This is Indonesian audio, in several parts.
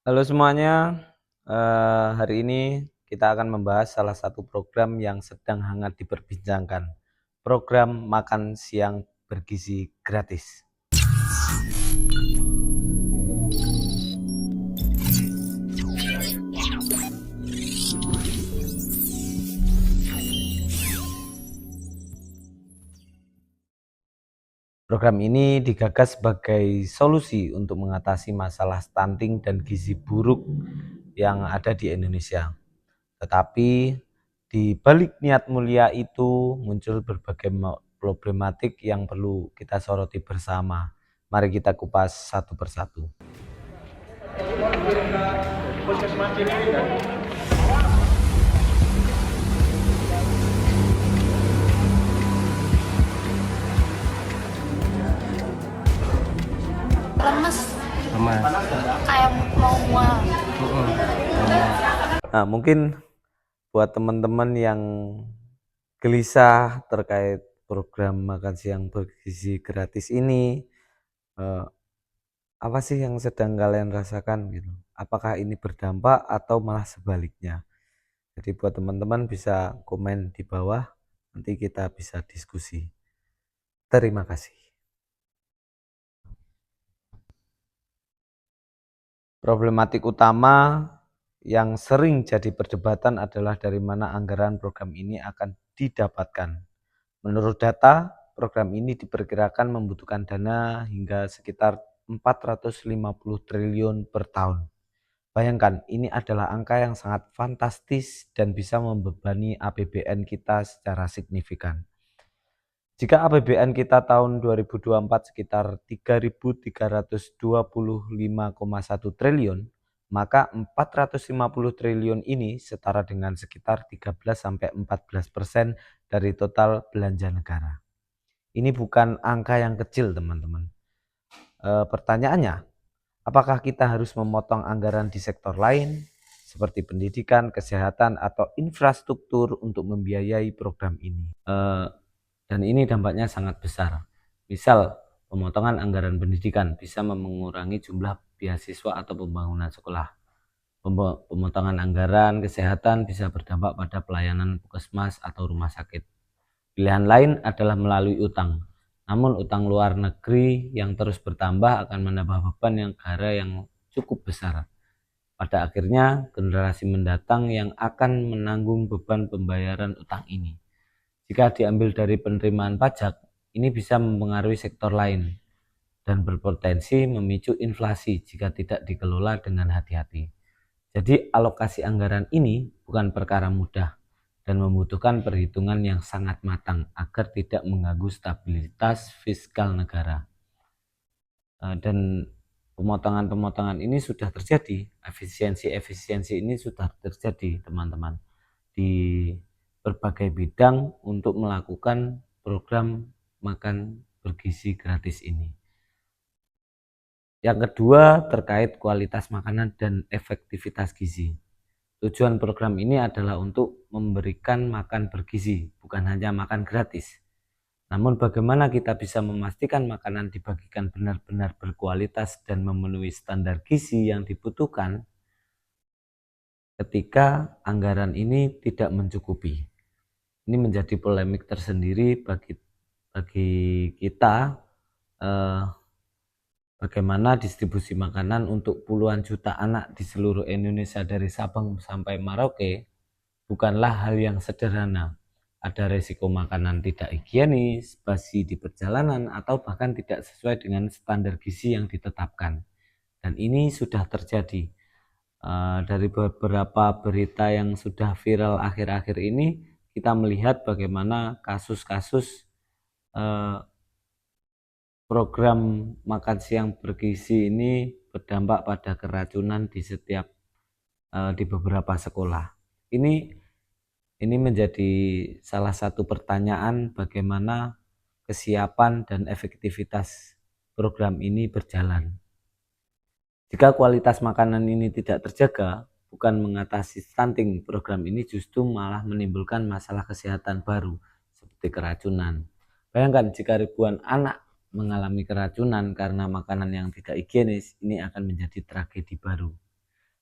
Halo semuanya, hari ini kita akan membahas salah satu program yang sedang hangat diperbincangkan, program makan siang bergizi gratis. Program ini digagas sebagai solusi untuk mengatasi masalah stunting dan gizi buruk yang ada di Indonesia. Tetapi di balik niat mulia itu muncul berbagai problematik yang perlu kita soroti bersama. Mari kita kupas satu persatu. Lemes Lemas. kayak mau mual. Nah, mungkin buat teman-teman yang gelisah terkait program makan siang bergizi gratis ini, eh, apa sih yang sedang kalian rasakan gitu? Apakah ini berdampak atau malah sebaliknya? Jadi buat teman-teman bisa komen di bawah, nanti kita bisa diskusi. Terima kasih. Problematik utama yang sering jadi perdebatan adalah dari mana anggaran program ini akan didapatkan. Menurut data, program ini diperkirakan membutuhkan dana hingga sekitar 450 triliun per tahun. Bayangkan, ini adalah angka yang sangat fantastis dan bisa membebani APBN kita secara signifikan. Jika APBN kita tahun 2024 sekitar 3.325,1 triliun, maka 450 triliun ini setara dengan sekitar 13-14% dari total belanja negara. Ini bukan angka yang kecil, teman-teman. Pertanyaannya, apakah kita harus memotong anggaran di sektor lain seperti pendidikan, kesehatan, atau infrastruktur untuk membiayai program ini? Dan ini dampaknya sangat besar. Misal, pemotongan anggaran pendidikan bisa mengurangi jumlah beasiswa atau pembangunan sekolah. Pemotongan anggaran kesehatan bisa berdampak pada pelayanan puskesmas atau rumah sakit. Pilihan lain adalah melalui utang. Namun utang luar negeri yang terus bertambah akan menambah beban negara yang cukup besar. Pada akhirnya, generasi mendatang yang akan menanggung beban pembayaran utang ini. Jika diambil dari penerimaan pajak, ini bisa mempengaruhi sektor lain dan berpotensi memicu inflasi jika tidak dikelola dengan hati-hati. Jadi alokasi anggaran ini bukan perkara mudah dan membutuhkan perhitungan yang sangat matang agar tidak mengganggu stabilitas fiskal negara. Dan pemotongan-pemotongan ini sudah terjadi, efisiensi ini sudah terjadi, teman-teman, di berbagai bidang untuk melakukan program makan bergizi gratis ini. Yang kedua, terkait kualitas makanan dan efektivitas gizi. Tujuan program ini adalah untuk memberikan makan bergizi, bukan hanya makan gratis. Namun bagaimana kita bisa memastikan makanan dibagikan benar-benar berkualitas dan memenuhi standar gizi yang dibutuhkan ketika anggaran ini tidak mencukupi. Ini menjadi polemik tersendiri bagi kita, bagaimana distribusi makanan untuk puluhan juta anak di seluruh Indonesia dari Sabang sampai Merauke bukanlah hal yang sederhana. Ada resiko makanan tidak higienis, basi di perjalanan, atau bahkan tidak sesuai dengan standar gizi yang ditetapkan. Dan ini sudah terjadi. Dari beberapa berita yang sudah viral akhir-akhir ini, kita melihat bagaimana kasus-kasus program makan siang bergizi ini berdampak pada keracunan di beberapa sekolah. Ini menjadi salah satu pertanyaan bagaimana kesiapan dan efektivitas program ini berjalan. Jika kualitas makanan ini tidak terjaga, bukan mengatasi stunting, program ini justru malah menimbulkan masalah kesehatan baru seperti keracunan. Bayangkan jika ribuan anak mengalami keracunan karena makanan yang tidak higienis, ini akan menjadi tragedi baru.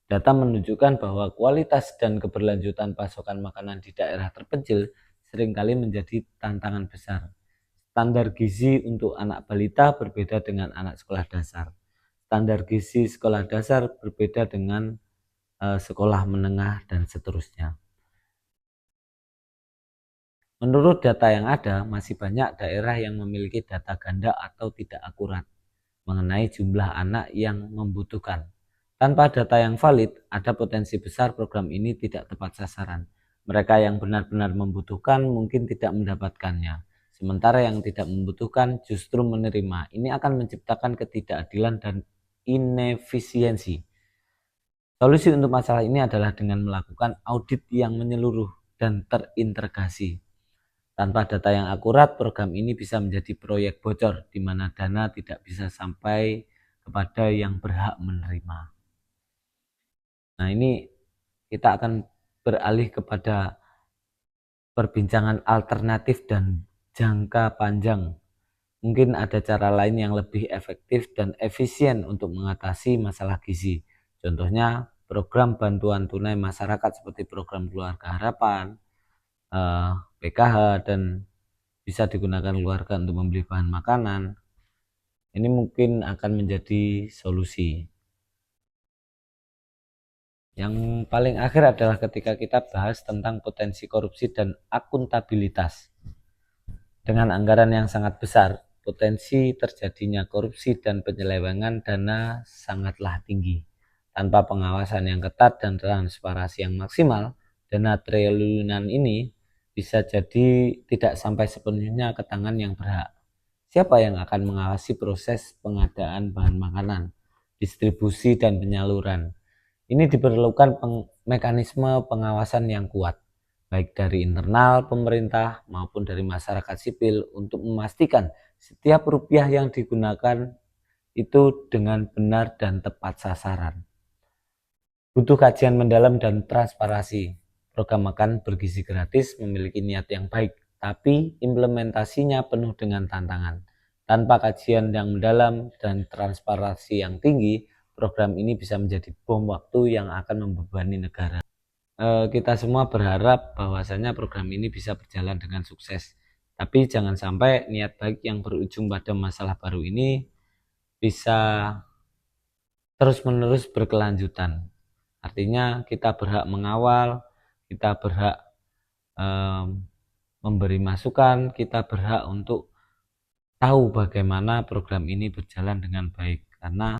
Data menunjukkan bahwa kualitas dan keberlanjutan pasokan makanan di daerah terpencil seringkali menjadi tantangan besar. Standar gizi untuk anak balita berbeda dengan anak sekolah dasar. Standar gizi sekolah dasar berbeda dengan sekolah menengah dan seterusnya. Menurut data yang ada, masih banyak daerah yang memiliki data ganda atau tidak akurat mengenai jumlah anak yang membutuhkan. Tanpa data yang valid, ada potensi besar program ini tidak tepat sasaran. Mereka yang benar-benar membutuhkan mungkin tidak mendapatkannya, sementara yang tidak membutuhkan justru menerima. Ini akan menciptakan ketidakadilan dan inefisiensi. Solusi untuk masalah ini adalah dengan melakukan audit yang menyeluruh dan terintegrasi. Tanpa data yang akurat, program ini bisa menjadi proyek bocor di mana dana tidak bisa sampai kepada yang berhak menerima. Nah, ini kita akan beralih kepada perbincangan alternatif dan jangka panjang. Mungkin ada cara lain yang lebih efektif dan efisien untuk mengatasi masalah gizi. Contohnya, program bantuan tunai masyarakat seperti program Keluarga Harapan, PKH, dan bisa digunakan keluarga untuk membeli bahan makanan. Ini mungkin akan menjadi solusi. Yang paling akhir adalah ketika kita bahas tentang potensi korupsi dan akuntabilitas. Dengan anggaran yang sangat besar, potensi terjadinya korupsi dan penyelewengan dana sangatlah tinggi. Tanpa pengawasan yang ketat dan transparansi yang maksimal, dana triliunan ini bisa jadi tidak sampai sepenuhnya ke tangan yang berhak. Siapa yang akan mengawasi proses pengadaan bahan makanan, distribusi, dan penyaluran? Ini diperlukan mekanisme pengawasan yang kuat, baik dari internal pemerintah maupun dari masyarakat sipil untuk memastikan setiap rupiah yang digunakan itu dengan benar dan tepat sasaran. Butuh kajian mendalam dan transparansi. Program makan bergizi gratis memiliki niat yang baik, tapi implementasinya penuh dengan tantangan. Tanpa kajian yang mendalam dan transparansi yang tinggi, program ini bisa menjadi bom waktu yang akan membebani negara. Kita semua berharap bahwasanya program ini bisa berjalan dengan sukses. Tapi jangan sampai niat baik yang berujung pada masalah baru ini bisa terus-menerus berkelanjutan. Artinya kita berhak mengawal, kita berhak memberi masukan, kita berhak untuk tahu bagaimana program ini berjalan dengan baik. Karena